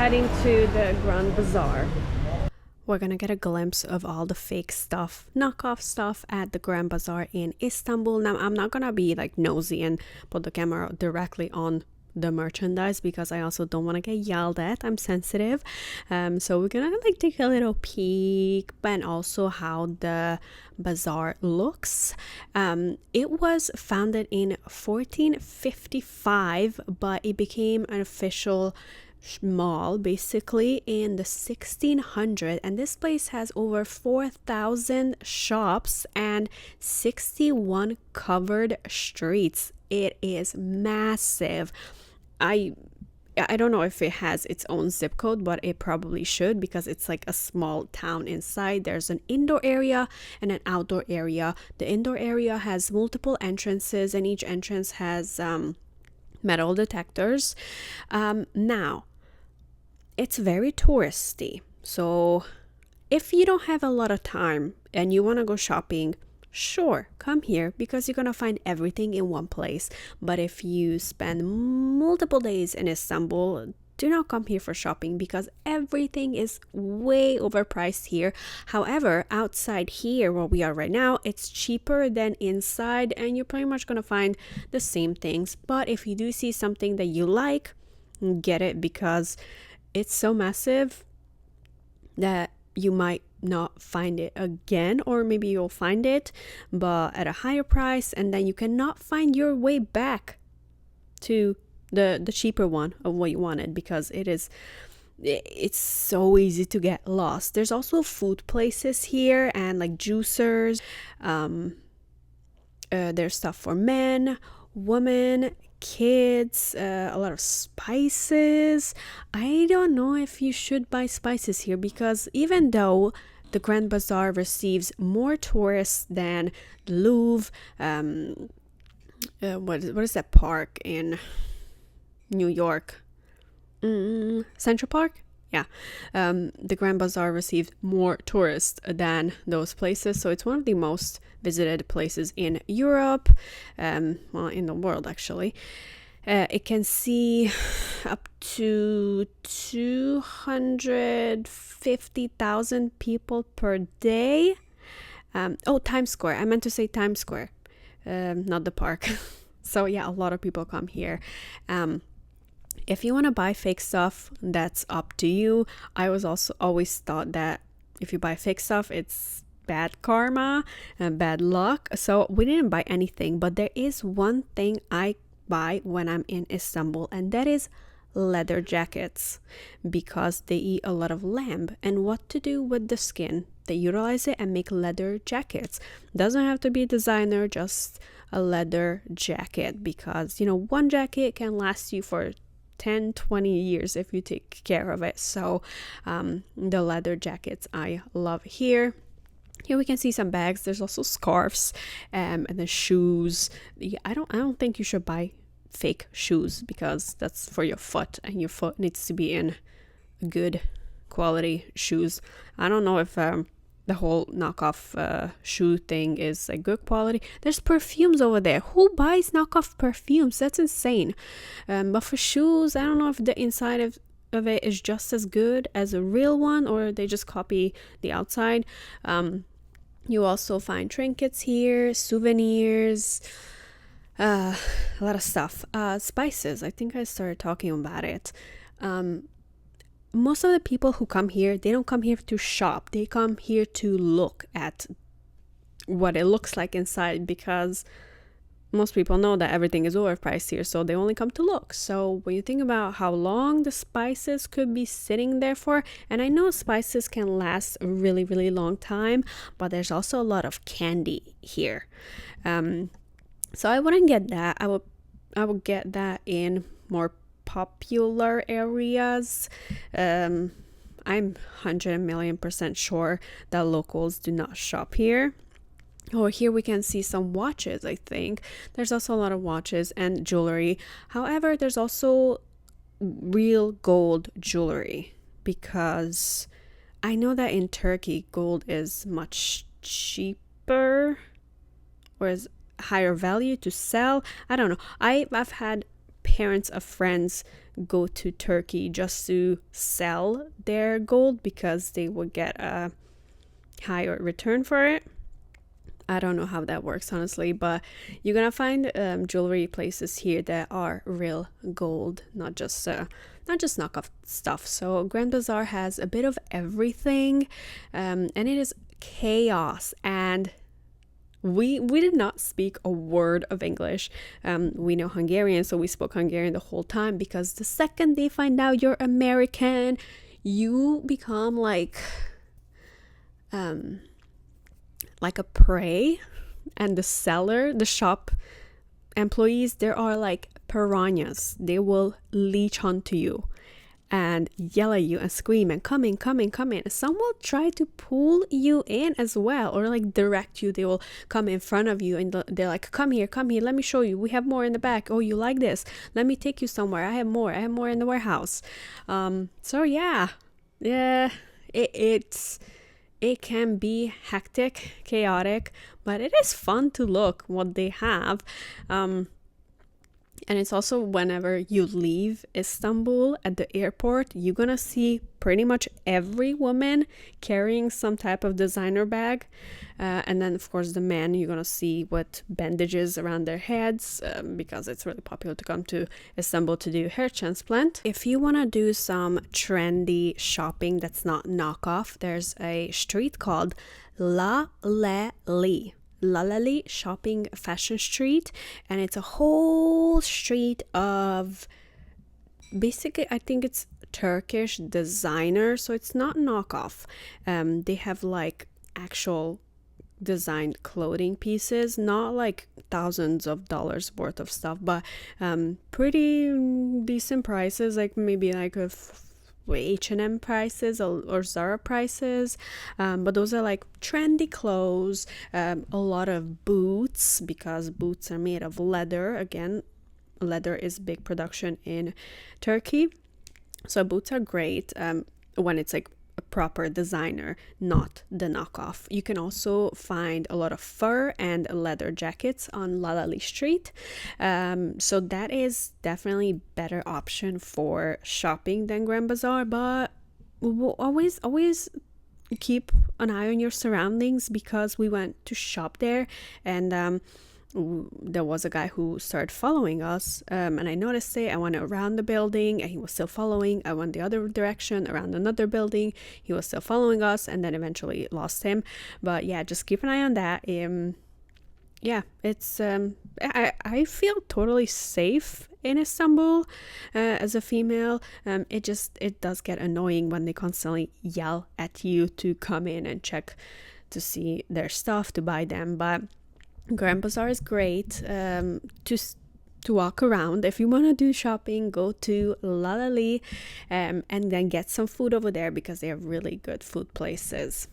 heading to the Grand Bazaar. We're gonna get a glimpse of all the fake stuff, knockoff stuff at the Grand Bazaar in Istanbul. Now, I'm not gonna be like nosy and put the camera directly on the merchandise because I also don't want to get yelled at. I'm sensitive. So we're gonna like take a little peek, and also how the bazaar looks. It was founded in 1455, but it became an official mall basically in the 1600, and this place has over 4,000 shops and 61 covered streets. It is massive. I don't know if it has its own zip code, but it probably should because it's like a small town inside. There's an indoor area and an outdoor area. The indoor area has multiple entrances, and each entrance has metal detectors. Now, it's very touristy. So if you don't have a lot of time and you want to go shopping, sure, come here because you're going to find everything in one place. But if you spend multiple days in Istanbul, do not come here for shopping because everything is way overpriced here. However, outside here where we are right now, it's cheaper than inside, and you're pretty much going to find the same things. But if you do see something that you like, get it because it's so massive that you might not find it again, or maybe you'll find it but at a higher price, and then you cannot find your way back to the cheaper one of what you wanted because it's so easy to get lost. There's also food places here and like juicers. There's stuff for men, women, kids, a lot of spices. I don't know if you should buy spices here because even though the Grand Bazaar receives more tourists than the Louvre, what is that park in New York? Central Park? Yeah. The Grand Bazaar received more tourists than those places, so it's one of the most visited places in Europe, well, in the world actually. It can see up to 250,000 people per day. Times Square. I meant to say Times Square, not the park. So yeah, a lot of people come here. If you want to buy fake stuff, that's up to you. I was also always thought that if you buy fake stuff, it's bad karma and bad luck. So we didn't buy anything, but there is one thing I buy when I'm in Istanbul, and that is leather jackets because they eat a lot of lamb. And what to do with the skin? They utilize it and make leather jackets. Doesn't have to be designer, just a leather jacket because one jacket can last you for 10-20 years if you take care of it. So the leather jackets I love here. Here we can see some bags. There's also scarves and then shoes. I don't think you should buy fake shoes because that's for your foot, and your foot needs to be in good quality shoes. I don't know if the whole knockoff shoe thing is a good quality. There's perfumes over there. Who buys knockoff perfumes? That's insane. But for shoes, I don't know if the inside of it is just as good as a real one, or they just copy the outside. You also find trinkets here, souvenirs, a lot of stuff. Spices, I think I started talking about it. Most of the people who come here, they don't come here to shop. They come here to look at what it looks like inside because most people know that everything is overpriced here, so they only come to look. So when you think about how long the spices could be sitting there for, and I know spices can last a really, really long time, but there's also a lot of candy here. So I wouldn't get that. I would get that in more popular areas. I'm 100,000,000% sure that locals do not shop here. Oh, here we can see some watches, I think. There's also a lot of watches and jewelry. However, there's also real gold jewelry because I know that in Turkey, gold is much cheaper or is higher value to sell. I don't know. I've had parents of friends go to Turkey just to sell their gold because they would get a higher return for it. I don't know how that works, honestly, but you're gonna find jewelry places here that are real gold, not just knockoff stuff. So Grand Bazaar has a bit of everything, and it is chaos. And we did not speak a word of English. We know Hungarian, so we spoke Hungarian the whole time, because the second they find out you're American, you become like a prey. And the shop employees, there are like piranhas. They will leech onto you and yell at you and scream and come in. Some will try to pull you in as well, or like direct you. They will come in front of you and they're like, come here, let me show you, we have more in the back. Oh, you like this, let me take you somewhere, I have more in the warehouse. So yeah, it can be hectic, chaotic, but it is fun to look what they have. And it's also, whenever you leave Istanbul at the airport, you're gonna see pretty much every woman carrying some type of designer bag. And then, of course, the men, you're gonna see with bandages around their heads, because it's really popular to come to Istanbul to do hair transplant. If you wanna do some trendy shopping that's not knockoff, there's a street called Lalali shopping fashion street, and it's a whole street of, basically, I think it's Turkish designer, so it's not knockoff. They have like actual designed clothing pieces, not like thousands of dollars worth of stuff, but pretty decent prices, like maybe like a H&M prices or Zara prices, but those are like trendy clothes, a lot of boots, because boots are made of leather. Again, leather is big production in Turkey, so boots are great when it's like a proper designer, not the knockoff. You can also find a lot of fur and leather jackets on Lalali Street, so that is definitely better option for shopping than Grand Bazaar. But always keep an eye on your surroundings, because we went to shop there, and there was a guy who started following us, and I noticed it. I went around the building and he was still following. I went the other direction around another building, he was still following us, and then eventually lost him. But yeah, just keep an eye on that. Yeah, it's I feel totally safe in Istanbul as a female. It does get annoying when they constantly yell at you to come in and check to see their stuff, to buy them. But Grand Bazaar is great to walk around. If you want to do shopping, go to Lalali, and then get some food over there, because they have really good food places.